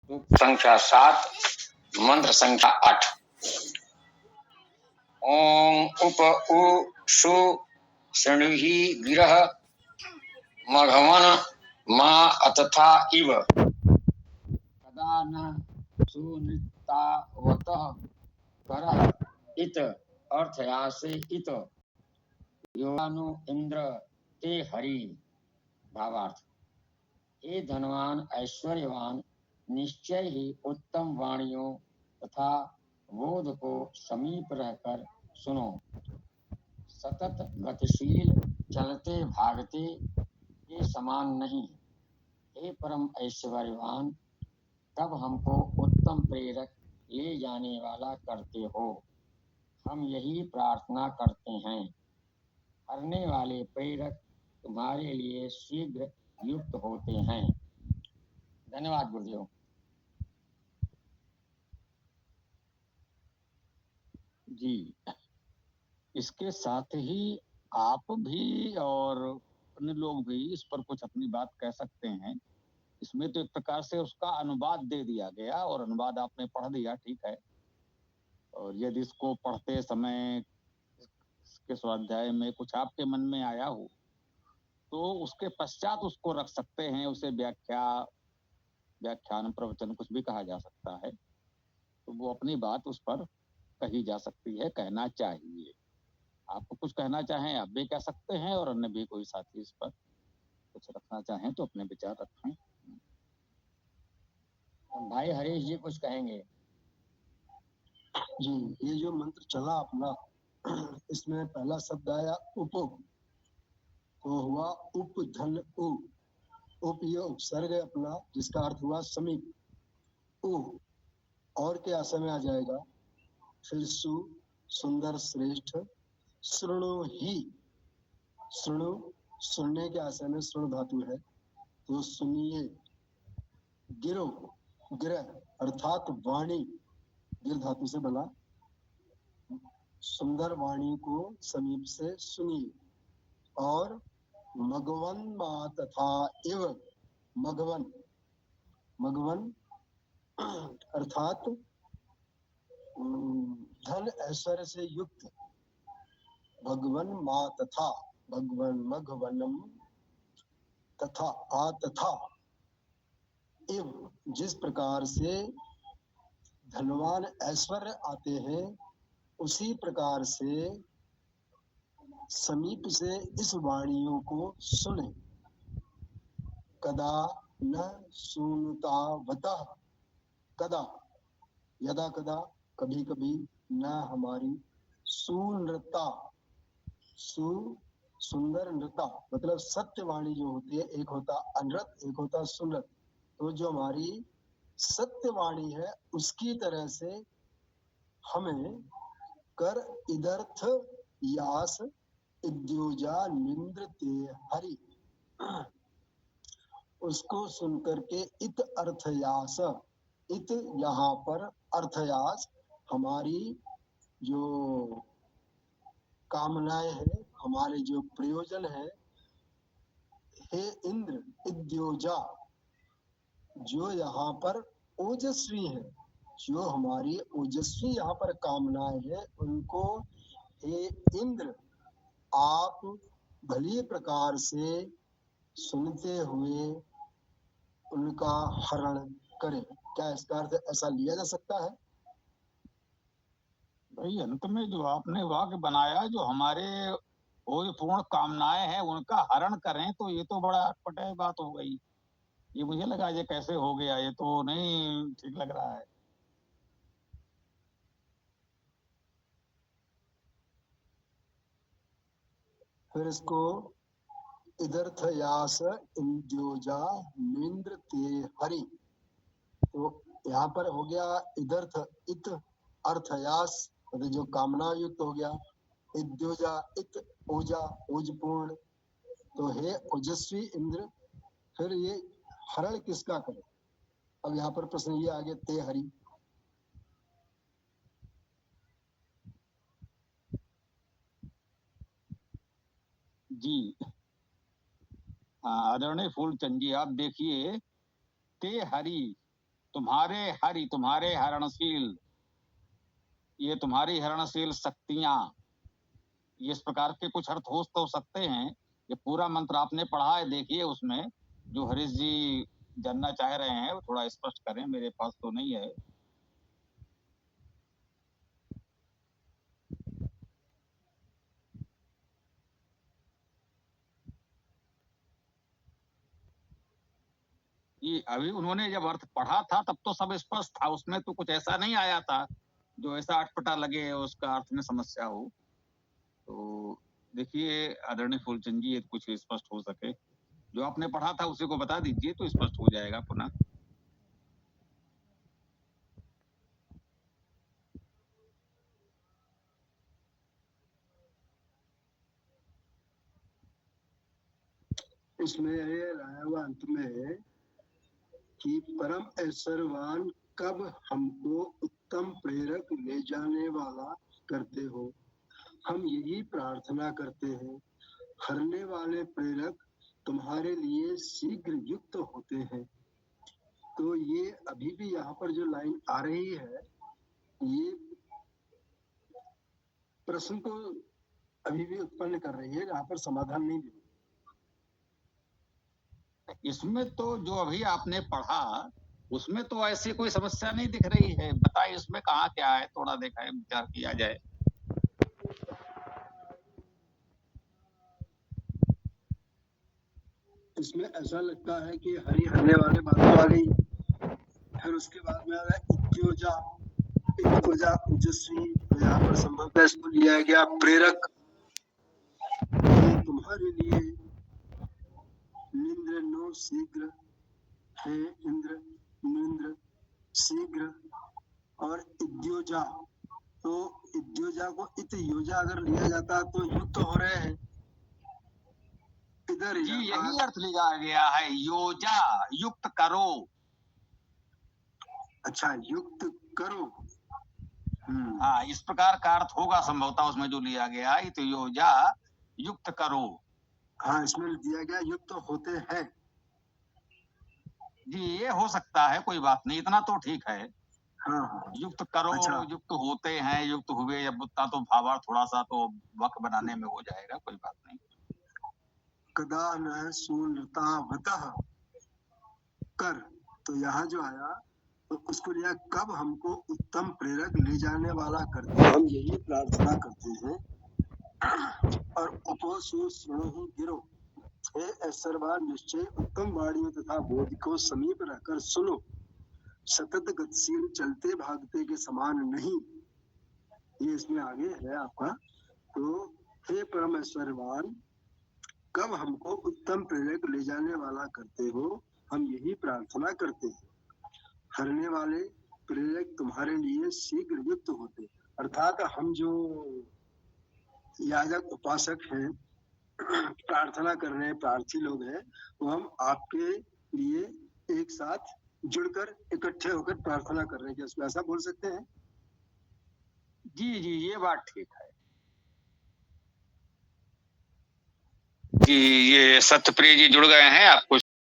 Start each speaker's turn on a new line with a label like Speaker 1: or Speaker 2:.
Speaker 1: संख्या 7, मंत्र संख्या 8। ओम उप उ सु शृणुहि गिरः मघवन मा अतथा इव कदा न सुनृतावतः करः इत अर्थयासे इत योनु इंद्र ते हरि। भावार्थ, हे धनवान ऐश्वर्यवान, निश्चय ही उत्तम वाणियों तथा बोध को समीप रहकर सुनो। सतत गतिशील चलते भागते के समान नहीं। हे परम ऐश्वर्यवान, तब हमको उत्तम प्रेरक ले जाने वाला करते हो। हम यही प्रार्थना करते हैं, हरने वाले प्रेरक तुम्हारे लिए शीघ्र युक्त होते हैं। धन्यवाद गुरुदेव।
Speaker 2: जी, इसके साथ ही आप भी और अन्य लोग भी इस पर कुछ अपनी बात कह सकते हैं। इसमें तो एक प्रकार से उसका अनुवाद दे दिया गया और अनुवाद आपने पढ़ दिया, ठीक है। और यदि इसको पढ़ते समय इसके स्वाध्याय में कुछ आपके मन में आया हो तो उसके पश्चात उसको रख सकते हैं। उसे व्याख्यान प्रवचन कुछ भी कहा जा सकता है। तो वो अपनी बात उस पर कही जा सकती है, कहना चाहिए। आपको कुछ कहना चाहें आप भी कह सकते हैं, और अन्य भी कोई साथी इस पर कुछ रखना चाहें तो अपने विचार रखें।
Speaker 1: भाई हरीश जी कुछ कहेंगे।
Speaker 3: जी, ये जो मंत्र चला अपना, इसमें पहला शब्द आया उप, तो हुआ उप धन उ। उप ये उपसर्ग है अपना, जिसका अर्थ हुआ समीप। उ और के आशय में आ जाएगा। फिर सु सुंदर श्रेष्ठ। श्रृणु ही, श्रृणु सुनने के आशय में श्रृणु धातु है, तो सुनिए। गिरो, गिरह अर्थात वाणी, गिर धातु से बना। सुंदर वाणी को समीप से सुनिए। और मघवन मा तथा इव, मघवन, मघवन अर्थात धन ऐश्वर्य से युक्त। भगवन मा तथा, भगवन मघवनम तथा आ तथा इव, जिस प्रकार से धनवान ऐश्वर्य आते हैं उसी प्रकार से समीप से इस वाणियों को सुने। कदा न सुनतावतः, कदा यदा कदा, कभी कभी, न हमारी, सुनृता, सुंदर नृता मतलब सत्यवाणी जो होती है, एक होता अनृत, एक होता सुनृत। तो जो हमारी सत्यवाणी है उसकी तरह से हमें कर इदर्थ यास इद्योजा निंद्र ते हरि, उसको सुनकर के इत अर्थयास, इत यहाँ पर अर्थयास हमारी जो कामनाएं हैं, हमारे जो प्रयोजन है, हे इंद्र इद्योजा, जो यहाँ पर ओजस्वी है, जो हमारी ओजस्वी यहाँ पर कामनाएं हैं, उनको हे इंद्र आप भली प्रकार से सुनते हुए उनका हरण करें। क्या इसका अर्थ ऐसा लिया जा सकता है?
Speaker 2: भाई अंत में जो आपने वाक्य बनाया, जो हमारे पूर्ण कामनाएं हैं उनका हरण करें, तो ये तो बड़ा अटपट बात हो गई। ये मुझे लगा ये कैसे हो गया, ये तो नहीं ठीक लग रहा है।
Speaker 3: फिर इसको इदर्थयास इंद्योजा निंद्र ते हरि, तो यहाँ पर हो गया इदर्थ इत अर्थयास, मतलब जो कामना युक्त हो गया। इद्योजा इत ओजा, ओजपूर्ण, तो हे ओजस्वी इंद्र, फिर ये हरण किसका करे? अब यहाँ पर प्रश्न ये आगे ते हरि।
Speaker 2: जी आदरणीय फूलचंद जी, आप देखिए ते हरि, तुम्हारे हरि, तुम्हारे हरणशील, ये तुम्हारी हरणशील शक्तियां, ये इस प्रकार के कुछ अर्थ हो तो सकते हैं। ये पूरा मंत्र आपने पढ़ा है, देखिए उसमें जो हरीश जी जानना चाह रहे हैं वो थोड़ा स्पष्ट करें, मेरे पास तो नहीं है। ये अभी उन्होंने जब अर्थ पढ़ा था तब तो सब स्पष्ट था, उसमें तो कुछ ऐसा नहीं आया था जो ऐसा अटपटा लगे उसका अर्थ में समस्या हो। तो देखिए आदरणीय फूलचंद जी, ये कुछ स्पष्ट हो सके, जो आपने पढ़ा था उसी को बता दीजिए तो स्पष्ट हो जाएगा पुनः।
Speaker 3: इसमें ये लाया हुआ अंत में कि परम ऐश्वर्यवान कब हमको उत्तम प्रेरक ले जाने वाला करते हो, हम यही प्रार्थना करते हैं। हरने वाले प्रेरक तुम्हारे लिए शीघ्र युक्त होते हैं। तो ये अभी भी यहाँ पर जो लाइन आ रही है, ये प्रश्न को अभी भी उत्पन्न कर रही है, जहाँ पर समाधान नहीं मिला।
Speaker 2: इसमें तो जो अभी आपने पढ़ा उसमें तो ऐसी कोई समस्या नहीं दिख रही है, बताइए इसमें कहाँ क्या है, थोड़ा देखा है, विचार किया जाए।
Speaker 3: इसमें ऐसा लगता है कि हरी हरने वाले बातों वाली, फिर उसके बाद में आ रहा है इत्योजा, इत्योजा ओजस्वी, तो यहाँ पर संभवतः इसको लिया गया प्रेरक, तुम्हारे लिए निंद्र नो शीघ्र है, इंद्र निंद्र शीघ्र, और इद्योजा, तो इद्योजा को इत योजा अगर लिया जाता तो युक्त हो रहे हैं इधर
Speaker 2: जी यही अर्थ लिया गया है, योजा, युक्त करो।
Speaker 3: अच्छा, युक्त करो।
Speaker 2: हाँ, इस प्रकार का अर्थ होगा संभवतः उसमें जो लिया गया है, तो योजा युक्त करो।
Speaker 3: हाँ, इसमें दिया गया युक्त होते हैं।
Speaker 2: जी ये हो सकता है, कोई बात नहीं, इतना तो ठीक है।
Speaker 3: हाँ,
Speaker 2: युक्त करो,
Speaker 3: अच्छा।
Speaker 2: युक्त होते हैं, युक्त हुए, अब उतना तो भावार्थ थोड़ा सा तो वक्त बनाने में हो जाएगा, कोई बात नहीं।
Speaker 3: कदा न सुनतावतः कर, तो यहाँ जो आया तो उसको लिया कब हमको उत्तम प्रेरक ले जाने वाला करते हैं, हम यही प्रार्थना करते हैं। और उपोसु श्रृणु गिरो, हे ऐश्वर्यवान निश्चय उत्तम वाणियों तथा बोध को समीप रहकर सुनो, सतत गतिशील चलते भागते के समान नहीं। ये इसमें आगे है आपका। तो हे परम ऐश्वर्यवान, कब हमको उत्तम प्रेरक ले जाने वाला करते हो, हम यही प्रार्थना करते हैं। हरने वाले प्रेरक तुम्हारे लिए शीघ्र युक्त होते, अर्थात हम जो याजक उपासक हैं, प्रार्थना कर रहे हैं, प्रार्थी लोग हैं, वो हम आपके लिए एक साथ जुड़कर इकट्ठे होकर प्रार्थना कर रहे हैं, क्या इसको ऐसा बोल सकते हैं?
Speaker 2: जी जी ये बात ठीक है।
Speaker 1: जी ये सत्यप्रिय जी जुड़ गए हैं, आपको